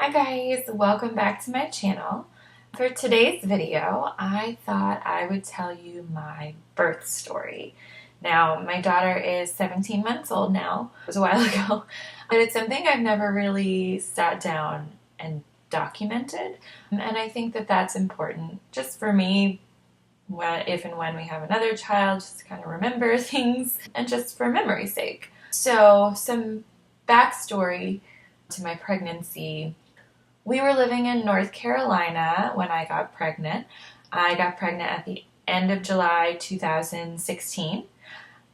Hi guys, welcome back to my channel. For today's video, I thought I would tell you my birth story. Now, my daughter is 17 months old now. It was a while ago, but it's something I've never really sat down and documented. And I think that that's important just for me, if and when we have another child, just to kind of remember things and just for memory's sake. So, some backstory to my pregnancy. We were living in North Carolina when I got pregnant. I got pregnant at the end of July 2016,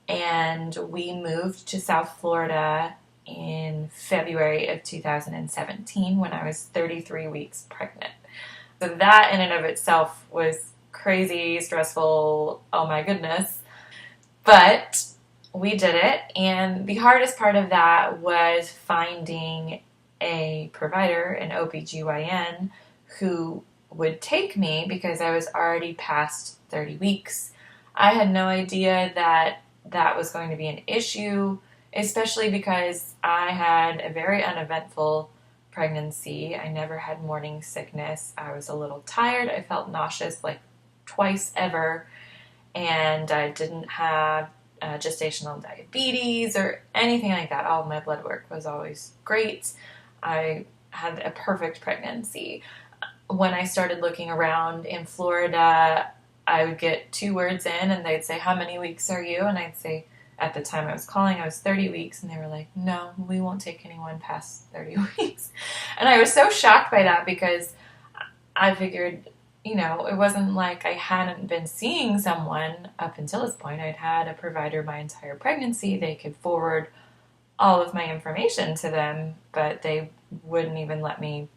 and we moved to South Florida in February of 2017 when I was 33 weeks pregnant. So that in and of itself was crazy, stressful, oh my goodness. But we did it, and the hardest part of that was finding a provider, an OBGYN, who would take me because I was already past 30 weeks. I had no idea that that was going to be an issue, especially because I had a very uneventful pregnancy. I never had morning sickness. I was a little tired. I felt nauseous like twice ever, and I didn't have gestational diabetes or anything like that. All of my blood work was always great. I had a perfect pregnancy. When I started looking around in Florida, I would get 2 words in and they'd say, "How many weeks are you?" And I'd say, at the time I was calling, I was 30 weeks. And they were like, "No, we won't take anyone past 30 weeks. And I was so shocked by that because I figured, it wasn't like I hadn't been seeing someone up until this point. I'd had a provider my entire pregnancy. They could forward all of my information to them, but they wouldn't even let me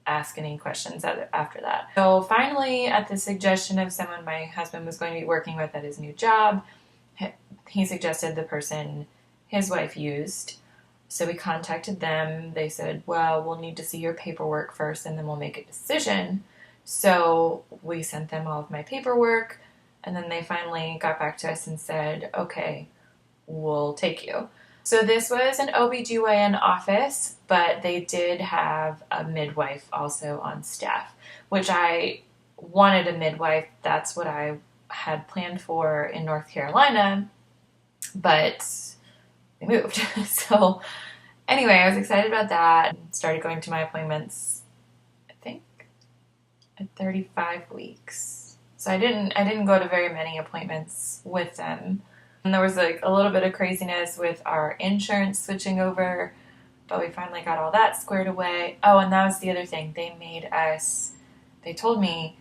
ask any questions after that. So finally, at the suggestion of someone my husband was going to be working with at his new job, he suggested the person his wife used. So we contacted them. They said, "Well, we'll need to see your paperwork first and then we'll make a decision." So we sent them all of my paperwork, and then they finally got back to us and said, "Okay, we'll take you." So this was an OBGYN office, but they did have a midwife also on staff, which I wanted a midwife. That's what I had planned for in North Carolina, but they moved. So anyway, I was excited about that. Started going to my appointments, I think, at 35 weeks. So I didn't go to very many appointments with them. And there was a little bit of craziness with our insurance switching over, but we finally got all that squared away. Oh, and that was the other thing. They told me,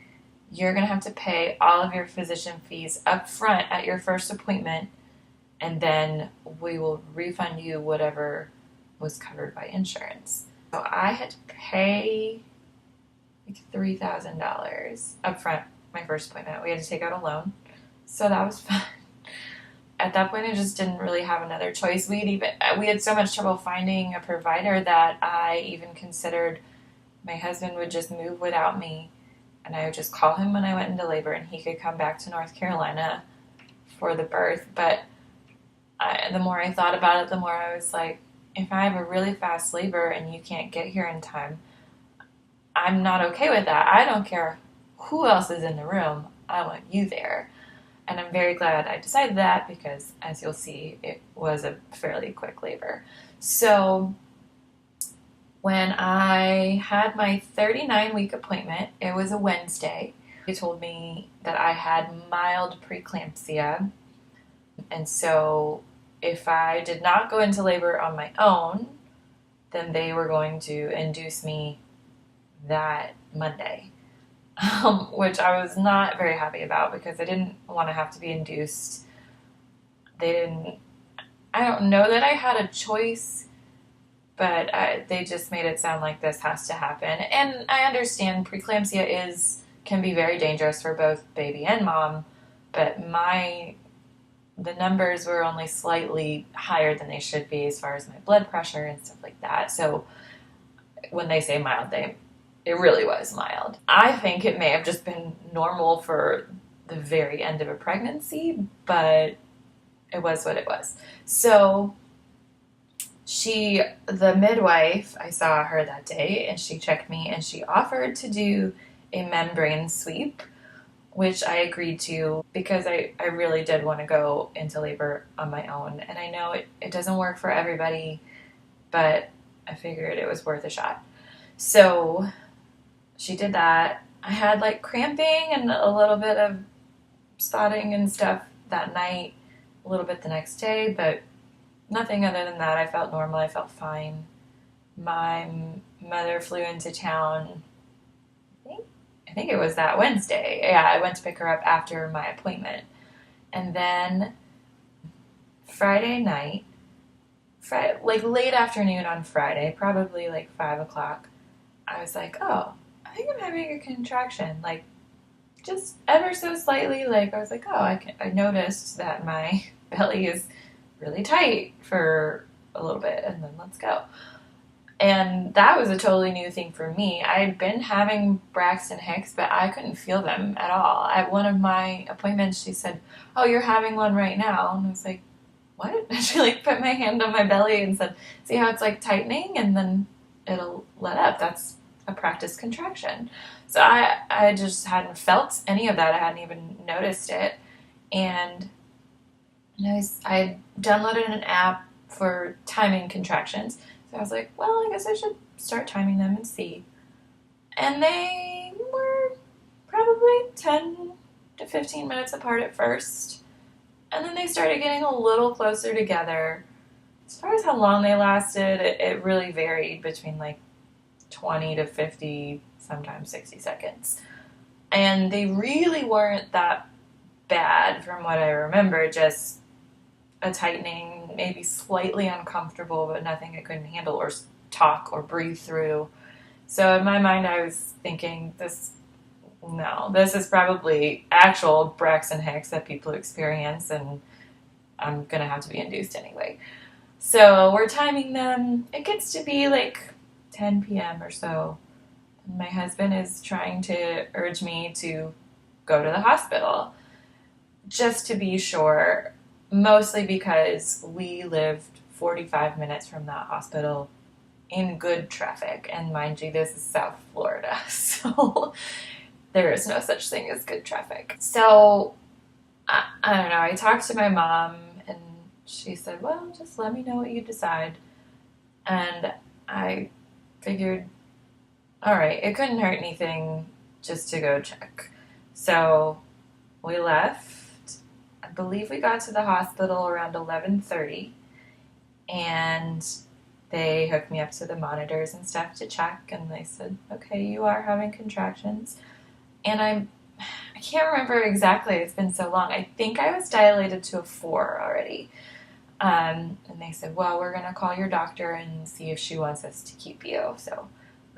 "You're going to have to pay all of your physician fees up front at your first appointment, and then we will refund you whatever was covered by insurance." So I had to pay like $3,000 up front my first appointment. We had to take out a loan, so that was fun. At that point, I just didn't really have another choice. We had so much trouble finding a provider that I even considered my husband would just move without me, and I would just call him when I went into labor, and he could come back to North Carolina for the birth. But the more I thought about it, the more I was like, if I have a really fast labor and you can't get here in time, I'm not okay with that. I don't care who else is in the room. I want you there. And I'm very glad I decided that because, as you'll see, it was a fairly quick labor. So when I had my 39-week appointment, it was a Wednesday. They told me that I had mild preeclampsia. And so if I did not go into labor on my own, then they were going to induce me that Monday. Which I was not very happy about because I didn't want to have to be induced. I don't know that I had a choice, but they just made it sound like this has to happen. And I understand preeclampsia can be very dangerous for both baby and mom, but the numbers were only slightly higher than they should be as far as my blood pressure and stuff like that. So when they say mild, it really was mild. I think it may have just been normal for the very end of a pregnancy, but it was what it was. So The midwife, I saw her that day, and she checked me, and she offered to do a membrane sweep, which I agreed to because I really did want to go into labor on my own. And I know it doesn't work for everybody, but I figured it was worth a shot. So she did that. I had like cramping and a little bit of spotting and stuff that night, a little bit the next day, but nothing other than that. I felt normal. I felt fine. My mother flew into town, I think it was that Wednesday. Yeah, I went to pick her up after my appointment. And then Friday night, like late afternoon on Friday, probably like 5 o'clock, I was like, oh, I think I'm having a contraction. Like, just ever so slightly. Like, I was like, oh, I noticed that my belly is really tight for a little bit, and then let's go. And that was a totally new thing for me. I had been having Braxton Hicks, but I couldn't feel them at all. At one of my appointments, she said, oh, you're having one right now. And I was like, what? And she like put my hand on my belly and said, see how it's like tightening? And then it'll let up. That's a practice contraction. So I just hadn't felt any of that. I hadn't even noticed it. And I downloaded an app for timing contractions. So I was like, well, I guess I should start timing them and see. And they were probably 10 to 15 minutes apart at first. And then they started getting a little closer together. As far as how long they lasted, it really varied between like 20 to 50, sometimes 60 seconds. And they really weren't that bad from what I remember, just a tightening, maybe slightly uncomfortable, but nothing I couldn't handle or talk or breathe through. So in my mind, I was thinking, this is probably actual Braxton Hicks that people experience, and I'm going to have to be induced anyway. So we're timing them. It gets to be like 10 p.m. or so. My husband is trying to urge me to go to the hospital just to be sure, mostly because we lived 45 minutes from that hospital in good traffic. And mind you, this is South Florida, so there is no such thing as good traffic. So I don't know. I talked to my mom, and she said, well, just let me know what you decide. And I figured, all right, it couldn't hurt anything just to go check. So we left. I believe we got to the hospital around 11:30, and they hooked me up to the monitors and stuff to check, and they said, okay, you are having contractions. And I can't remember exactly. It's been so long. I think I was dilated to a 4 already. And they said, well, we're going to call your doctor and see if she wants us to keep you. So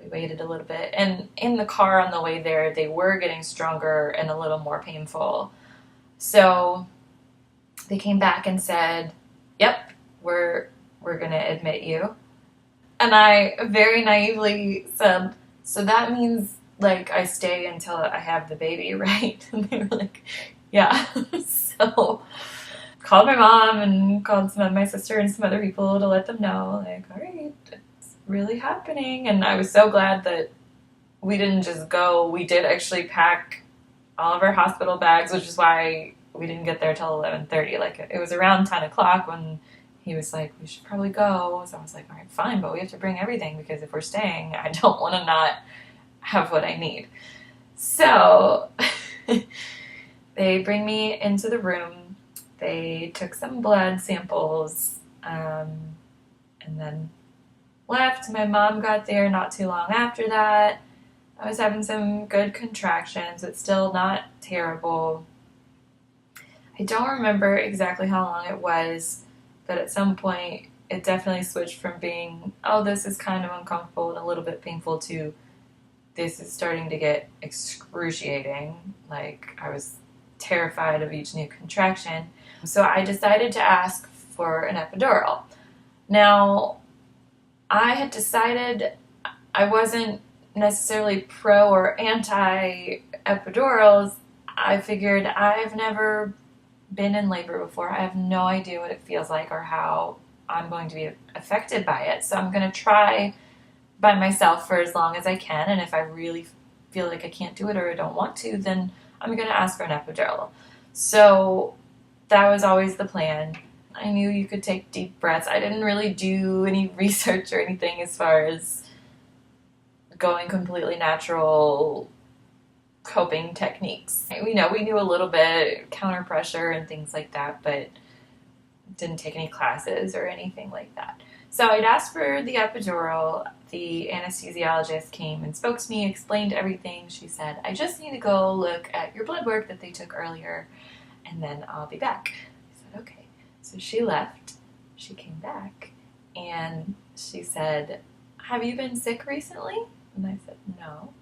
we waited a little bit. And in the car on the way there, they were getting stronger and a little more painful. So they came back and said, yep, we're going to admit you. And I very naively said, so that means like I stay until I have the baby, right? And they were like, yeah. So called my mom and called my sister and some other people to let them know, like, all right, it's really happening. And I was so glad that we didn't just go. We did actually pack all of our hospital bags, which is why we didn't get there till 11:30. Like, it was around 10 o'clock when he was like, we should probably go. So I was like, all right, fine, but we have to bring everything, because if we're staying, I don't want to not have what I need. So they bring me into the room. They took some blood samples, and then left. My mom got there not too long after that. I was having some good contractions. It's still not terrible. I don't remember exactly how long it was, but at some point it definitely switched from being, oh, this is kind of uncomfortable and a little bit painful, to this is starting to get excruciating. Like, I was terrified of each new contraction. So I decided to ask for an epidural. Now, I had decided I wasn't necessarily pro or anti epidurals. I figured I've never been in labor before. I have no idea what it feels like or how I'm going to be affected by it. So I'm going to try by myself for as long as I can. And if I really feel like I can't do it or I don't want to, then I'm going to ask for an epidural. So that was always the plan. I knew you could take deep breaths. I didn't really do any research or anything as far as going completely natural coping techniques. We knew a little bit, counter pressure and things like that, but didn't take any classes or anything like that. So I'd asked for the epidural. The anesthesiologist came and spoke to me, explained everything. She said, I just need to go look at your blood work that they took earlier, and then I'll be back. I said, okay. So she left. She came back, and she said, have you been sick recently? And I said, no,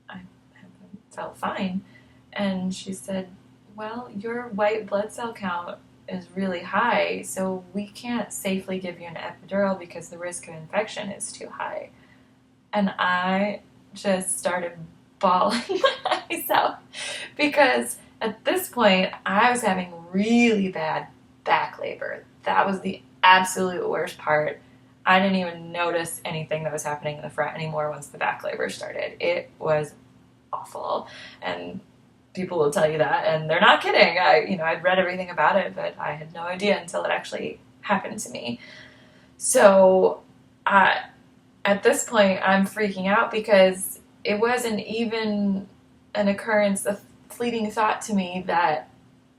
I haven't felt fine. And she said, well, your white blood cell count is really high, so we can't safely give you an epidural because the risk of infection is too high. And I just started bawling my eyes out because at this point I was having really bad back labor. That was the absolute worst part. I didn't even notice anything that was happening in the front anymore once the back labor started. It was awful. And people will tell you that, and they're not kidding. I'd read everything about it, but I had no idea until it actually happened to me. So at this point, I'm freaking out because it wasn't even an occurrence, a fleeting thought to me that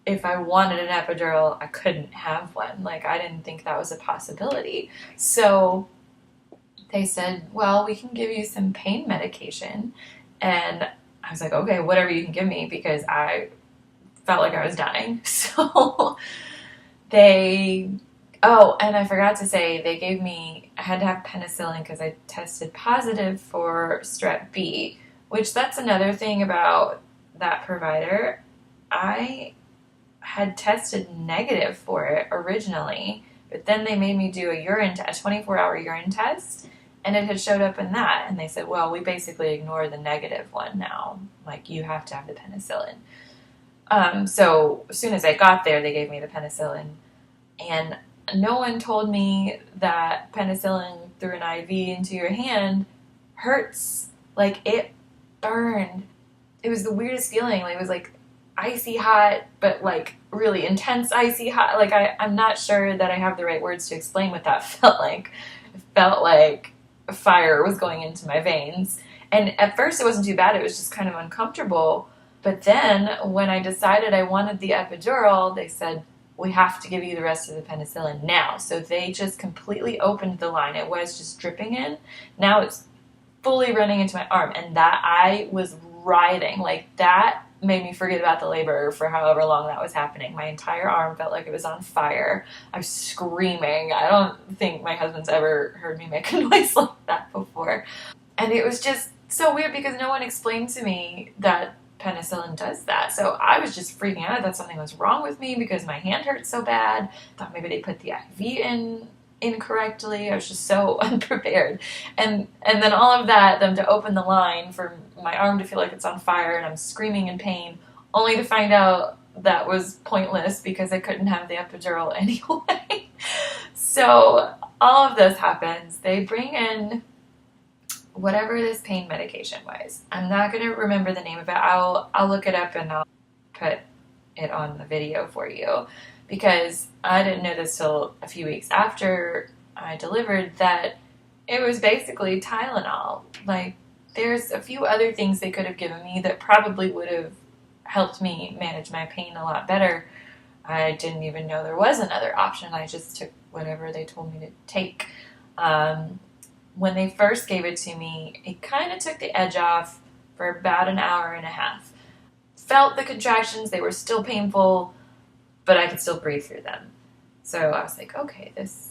if I wanted an epidural, I couldn't have one. Like, I didn't think that was a possibility. So they said, well, we can give you some pain medication. And I was like, okay, whatever you can give me, because I felt like I was dying. So and I forgot to say, I had to have penicillin because I tested positive for strep B, which that's another thing about that provider. I had tested negative for it originally, but then they made me do a 24-hour urine test, and it had showed up in that, and they said, well, we basically ignore the negative one now. Like, you have to have the penicillin. So as soon as I got there, they gave me the penicillin, and no one told me that penicillin through an IV into your hand hurts. Like, it burned. It was the weirdest feeling. Like, it was like icy hot, but like really intense icy hot. Like, I'm not sure that I have the right words to explain what that felt like. It felt like fire was going into my veins. And at first it wasn't too bad. It was just kind of uncomfortable. But then when I decided I wanted the epidural, they said, we have to give you the rest of the penicillin now. So they just completely opened the line. It was just dripping in. Now it's fully running into my arm. And that, I was writhing. Like, that made me forget about the labor for however long that was happening. My entire arm felt like it was on fire. I was screaming. I don't think my husband's ever heard me make a noise like that before. And it was just so weird because no one explained to me that penicillin does that. So I was just freaking out. I thought something was wrong with me because my hand hurt so bad. I thought maybe they put the IV in incorrectly. I was just so unprepared. And then all of that, them to open the line for my arm to feel like it's on fire and I'm screaming in pain, only to find out that was pointless because I couldn't have the epidural anyway. So all of this happens. They bring in whatever this pain medication was. I'm not going to remember the name of it. I'll look it up and I'll put it on the video for you, because I didn't know this till a few weeks after I delivered that it was basically Tylenol. Like, there's a few other things they could have given me that probably would have helped me manage my pain a lot better. I didn't even know there was another option. I just took whatever they told me to take. When they first gave it to me, it kind of took the edge off for about an hour and a half. Felt the contractions. They were still painful, but I could still breathe through them. So I was like, okay, this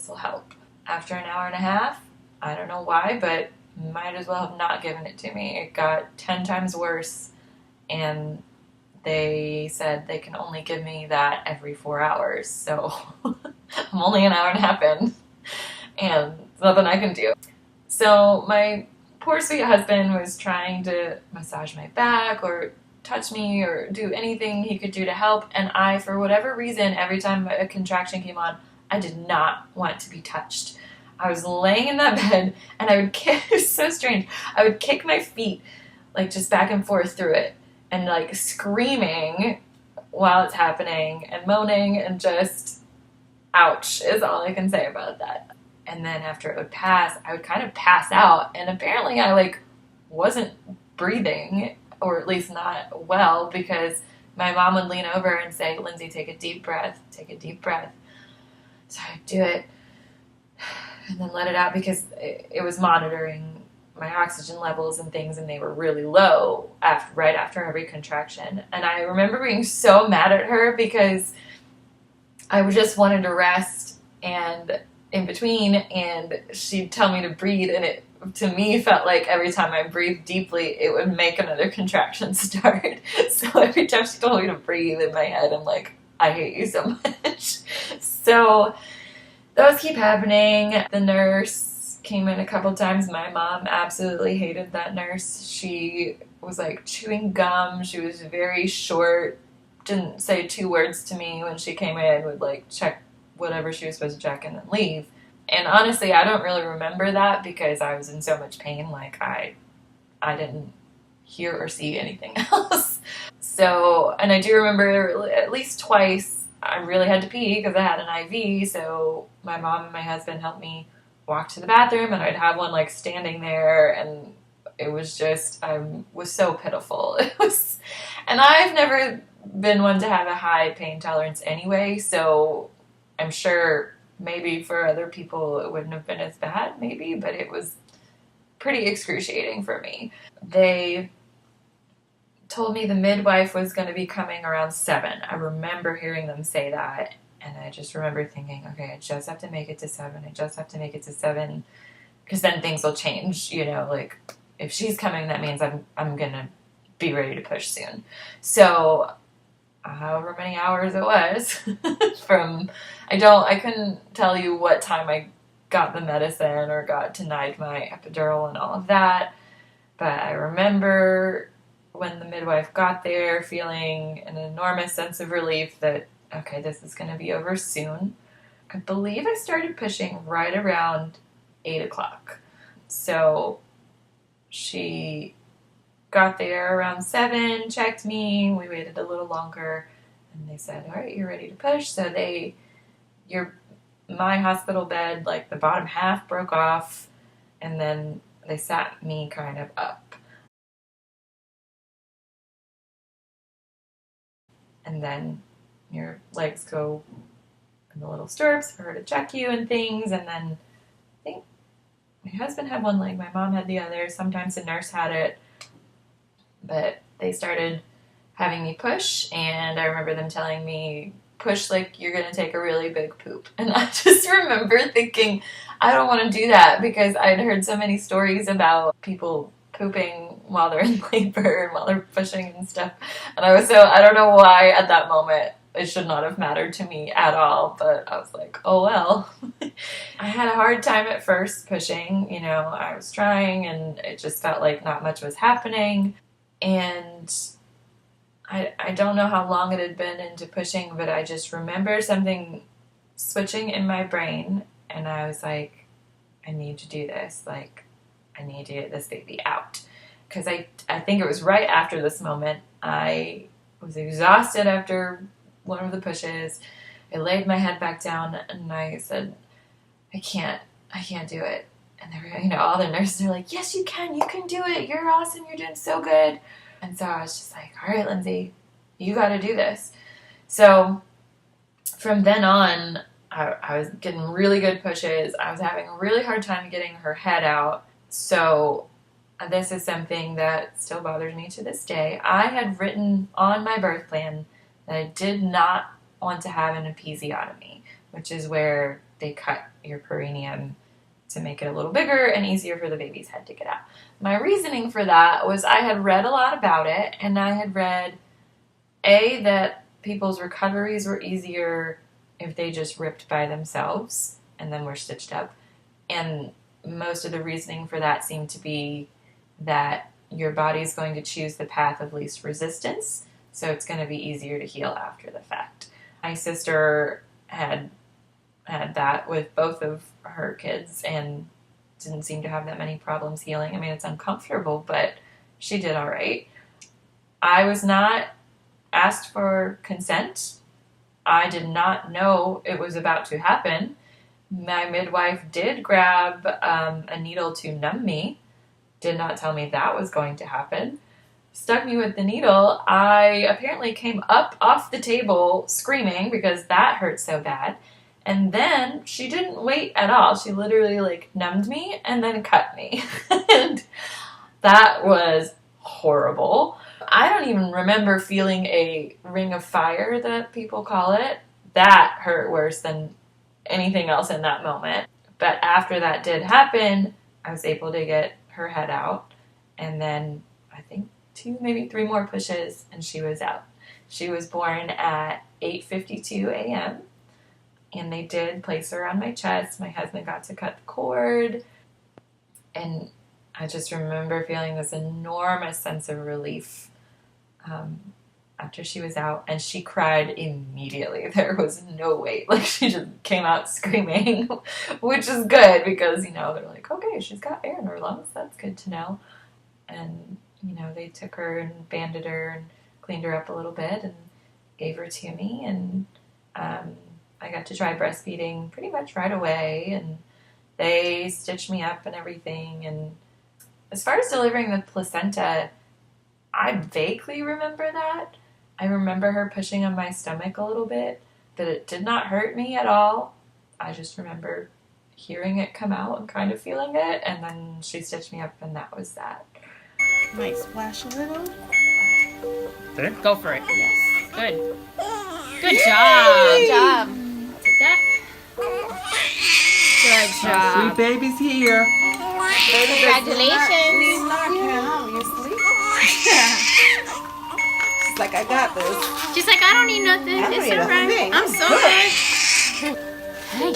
will help. After an hour and a half, I don't know why, but might as well have not given it to me. It got 10 times worse, and they said they can only give me that every 4 hours. So I'm only an hour and a half in, and there's nothing I can do. So my poor sweet husband was trying to massage my back or touch me or do anything he could do to help, and I, for whatever reason, every time a contraction came on, I did not want to be touched. I was laying in that bed, and I would kick, it was so strange, I would kick my feet, like, just back and forth through it, and, like, screaming while it's happening, and moaning, and just, ouch, is all I can say about that. And then after it would pass, I would kind of pass out, and apparently I, like, wasn't breathing, or at least not well, because my mom would lean over and say, Lindsay, take a deep breath, take a deep breath. So I'd do it, and then let it out, because it was monitoring my oxygen levels and things, and they were really low right after every contraction. And I remember being so mad at her because I just wanted to rest and in between, and she'd tell me to breathe, and it to me felt like every time I breathed deeply it would make another contraction start. So every time she told me to breathe, in my head I'm like, I hate you so much. So those keep happening. The nurse came in a couple times. My mom absolutely hated that nurse. She was like chewing gum. She was very short, didn't say 2 words to me when she came in, would like check whatever she was supposed to check and then leave. And honestly, I don't really remember that because I was in so much pain. Like I didn't hear or see anything else. So, and I do remember at least twice I really had to pee because I had an IV. So my mom and my husband helped me walk to the bathroom, and I'd have one like standing there, and it was just, I was so pitiful. It was, and I've never been one to have a high pain tolerance anyway. So I'm sure maybe for other people it wouldn't have been as bad, maybe, but it was pretty excruciating for me. They told me the midwife was going to be coming around 7. I remember hearing them say that, and I just remember thinking, okay, I just have to make it to 7. I just have to make it to 7, because then things will change, you know, like if she's coming, that means I'm going to be ready to push soon. So however many hours it was from, I couldn't tell you what time I got the medicine or got denied my epidural and all of that, but I remember when the midwife got there feeling an enormous sense of relief that, okay, this is going to be over soon. I believe I started pushing right around 8 o'clock. So she got there around 7, checked me, we waited a little longer, and they said, all right, you're ready to push. So my hospital bed, like the bottom half broke off, and then they sat me kind of up. And then your legs go in the little stirrups for her to check you and things, and then I think my husband had one leg, my mom had the other, sometimes the nurse had it, but they started having me push, and I remember them telling me, push like you're going to take a really big poop. And I just remember thinking, I don't want to do that, because I'd heard so many stories about people pooping while they're in labor and while they're pushing and stuff. And I don't know why at that moment it should not have mattered to me at all, but I was like, oh well. I had a hard time at first pushing, you know, I was trying and it just felt like not much was happening. And I don't know how long it had been into pushing, but I just remember something switching in my brain, and I was like, I need to do this. Like, I need to get this baby out. Because I think it was right after this moment, I was exhausted after one of the pushes. I laid my head back down, and I said, I can't do it. And they were, you know, all the nurses are like, yes, you can do it. You're awesome. You're doing so good. And so I was just like, all right, Lindsay, you got to do this. So from then on, I was getting really good pushes. I was having a really hard time getting her head out. So this is something that still bothers me to this day. I had written on my birth plan that I did not want to have an episiotomy, which is where they cut your perineum to make it a little bigger and easier for the baby's head to get out. My reasoning for that was I had read a lot about it, and I had read, that people's recoveries were easier if they just ripped by themselves and then were stitched up. And most of the reasoning for that seemed to be that your body's going to choose the path of least resistance, so it's going to be easier to heal after the fact. My sister had had that with both of her kids and didn't seem to have that many problems healing. I mean, it's uncomfortable, but she did all right. I was not asked for consent. I did not know it was about to happen. My midwife did grab a needle to numb me, did not tell me that was going to happen. Stuck me with the needle. I apparently came up off the table screaming because that hurt so bad. And then she didn't wait at all. She literally like numbed me and then cut me. And that was horrible. I don't even remember feeling a ring of fire that people call it. That hurt worse than anything else in that moment. But after that did happen, I was able to get her head out. And then I think 2, maybe 3 more pushes and she was out. She was born at 8:52 a.m. and they did place her on my chest. My husband got to cut the cord. And I just remember feeling this enormous sense of relief after she was out, and she cried immediately. There was no wait. Like, she just came out screaming, which is good because, you know, they're like, okay, she's got air in her lungs. That's good to know. And, you know, they took her and banded her and cleaned her up a little bit and gave her to me. And I got to try breastfeeding pretty much right away. And they stitched me up and everything. And as far as delivering the placenta, I vaguely remember that. I remember her pushing on my stomach a little bit, but it did not hurt me at all. I just remember hearing it come out and kind of feeling it, and then she stitched me up, and that was that. Might splash a little. There? Go for it. Yes. Good. Good Yay! job. Good job. I'll take that. Good job. Sweet baby's here. Congratulations. She's not obviously. She's like, I got this. She's like, I don't need nothing. I don't It's need a alright. thing. I'm so good. Hey.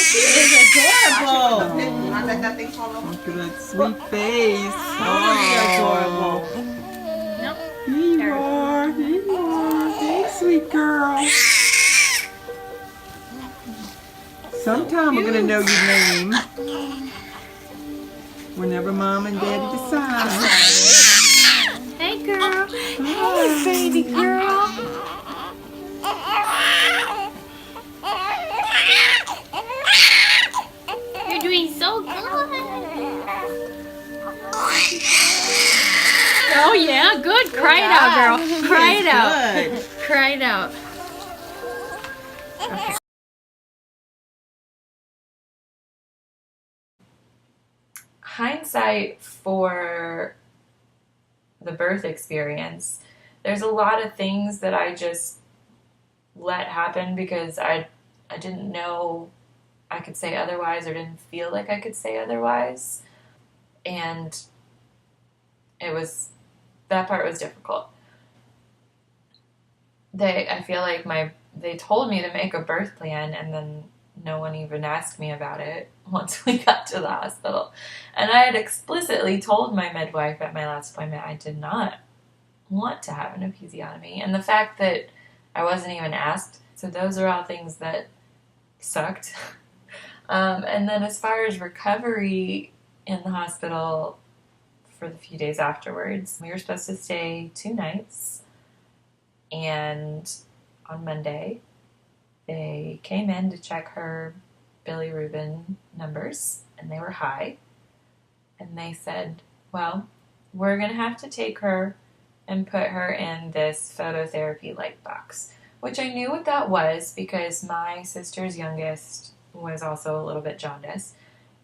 She is adorable. Not let that thing fall over. Look at that sweet face. Oh, you're adorable. Nope. Here you are. Here you are. Hey, sweet girl. Sometime we're going to know your name. Whenever mom and daddy decide. Hey, girl. Hi, Baby girl. You're doing so good. Oh, yeah. Good. Cry it out, girl. Cry it out. Good. Cry it out. Hindsight for the birth experience, there's a lot of things that I just let happen because I didn't know I could say otherwise or didn't feel like I could say otherwise. And that part was difficult. I feel like they told me to make a birth plan and then no one even asked me about it once we got to the hospital. And I had explicitly told my midwife at my last appointment I did not want to have an episiotomy. And the fact that I wasn't even asked, so those are all things that sucked. And then as far as recovery in the hospital for the few days afterwards, we were supposed to stay 2 nights. And on Monday, they came in to check her bilirubin numbers, and they were high. And they said, well, we're going to have to take her and put her in this phototherapy light box, which I knew what that was because my sister's youngest was also a little bit jaundiced.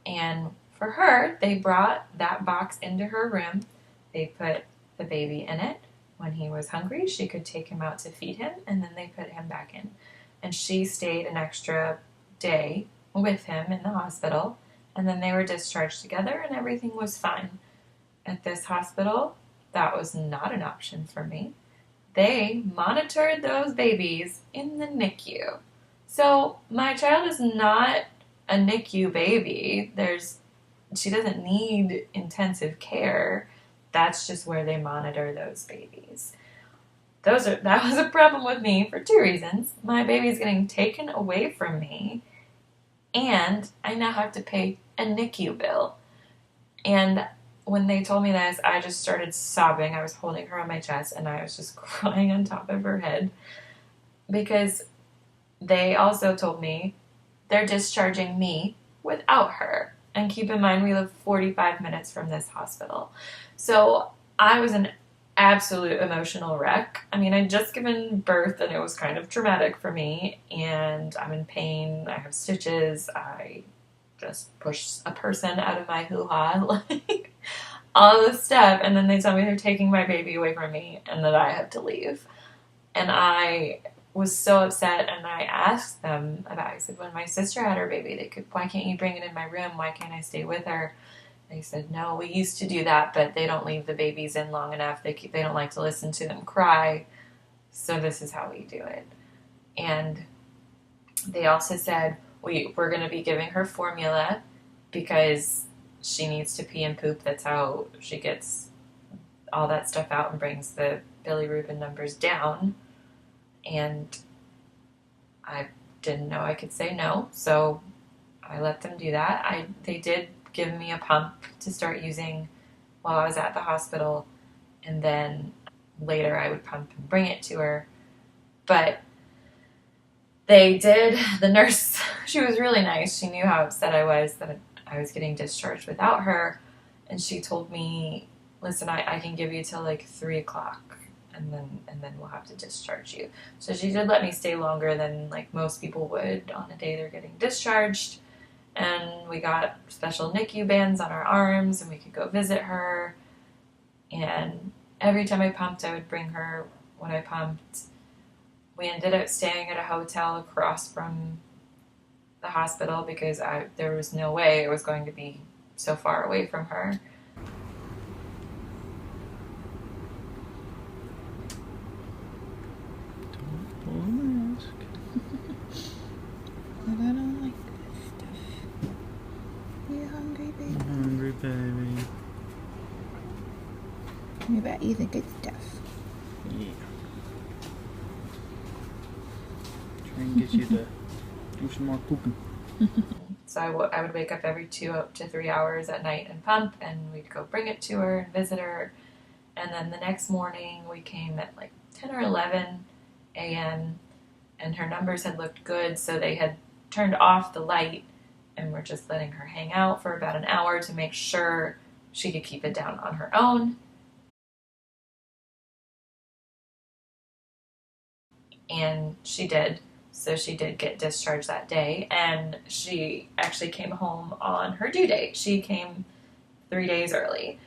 And for her, they brought that box into her room. They put the baby in it. When he was hungry, she could take him out to feed him, and then they put him back in. And she stayed an extra day with him in the hospital, and then they were discharged together, and everything was fine. At this hospital, that was not an option for me. They monitored those babies in the NICU. So my child is not a NICU baby. She doesn't need intensive care. That's just where they monitor those babies. that was a problem with me for two reasons. My baby's getting taken away from me, and I now have to pay a NICU bill. And when they told me this, I just started sobbing. I was holding her on my chest, and I was just crying on top of her head, because they also told me they're discharging me without her. And keep in mind, we live 45 minutes from this hospital. So I was an absolute emotional wreck. I mean, I'd just given birth, and it was kind of traumatic for me, and I'm in pain. I have stitches. I just pushed a person out of my hoo-ha, like all this stuff. And then they tell me they're taking my baby away from me and that I have to leave. And I was so upset, and I asked them I said, when my sister had her baby, why can't you bring it in my room? Why can't I stay with her? They said, no, we used to do that, but they don't leave the babies in long enough. They don't like to listen to them cry. So this is how we do it. And they also said, we're going to be giving her formula because she needs to pee and poop. That's how she gets all that stuff out and brings the bilirubin numbers down. And I didn't know I could say no, so I let them do that. They did give me a pump to start using while I was at the hospital, and then later I would pump and bring it to her. But the nurse, she was really nice. She knew how upset I was that I was getting discharged without her, and she told me, listen, I can give you till like 3 o'clock, and then we'll have to discharge you. So she did let me stay longer than like most people would on a day they're getting discharged. And we got special NICU bands on our arms, and we could go visit her. And every time I pumped, I would bring her what I pumped. We ended up staying at a hotel across from the hospital because there was no way it was going to be so far away from her. Don't pull a mask. I don't like this stuff. You hungry, baby? I'm hungry, baby. You about eat the good stuff. Yeah. Try and get you to do some more pooping. So I would wake up every 2 to 3 hours at night and pump, and we'd go bring it to her and visit her. And then the next morning we came at like 10 or 11 a.m. and her numbers had looked good, so they had turned off the light and were just letting her hang out for about an hour to make sure she could keep it down on her own. And she did. So she did get discharged that day, and she actually came home on her due date. She came 3 days early.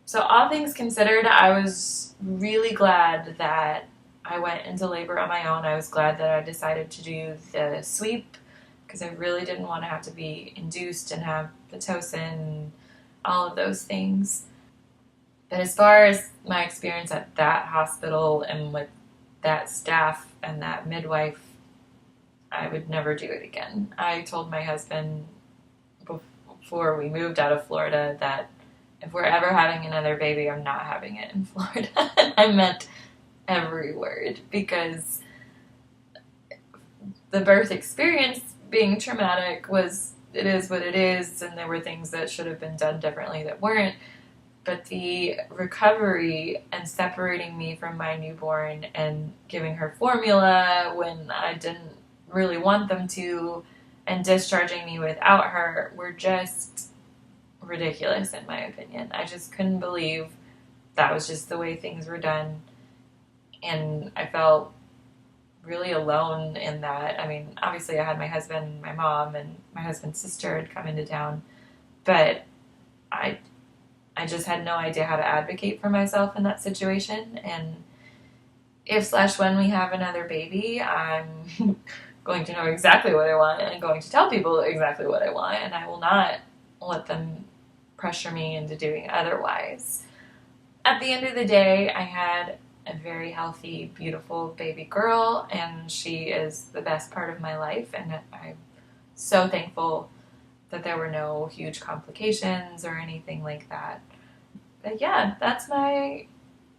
So all things considered, I was really glad that I went into labor on my own. I was glad that I decided to do the sweep because I really didn't want to have to be induced and have Pitocin and all of those things. But as far as my experience at that hospital and with that staff and that midwife, I would never do it again. I told my husband before we moved out of Florida that if we're ever having another baby, I'm not having it in Florida. I meant every word, because the birth experience being traumatic it is what it is, and there were things that should have been done differently that weren't. But the recovery and separating me from my newborn and giving her formula when I didn't really want them to and discharging me without her were just ridiculous in my opinion. I just couldn't believe that was just the way things were done. And I felt really alone in that. I mean, obviously I had my husband, my mom, and my husband's sister had come into town, but I just had no idea how to advocate for myself in that situation. And when we have another baby, I'm going to know exactly what I want and going to tell people exactly what I want, and I will not let them pressure me into doing otherwise. At the end of the day, I had a very healthy, beautiful baby girl, and she is the best part of my life, and I'm so thankful that there were no huge complications or anything like that. But yeah, that's my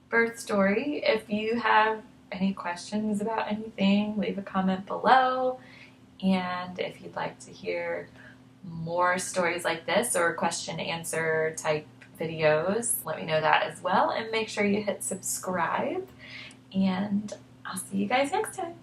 birth story. If you have any questions about anything, leave a comment below. And if you'd like to hear more stories like this or question answer type videos, let me know that as well. And make sure you hit subscribe. And I'll see you guys next time.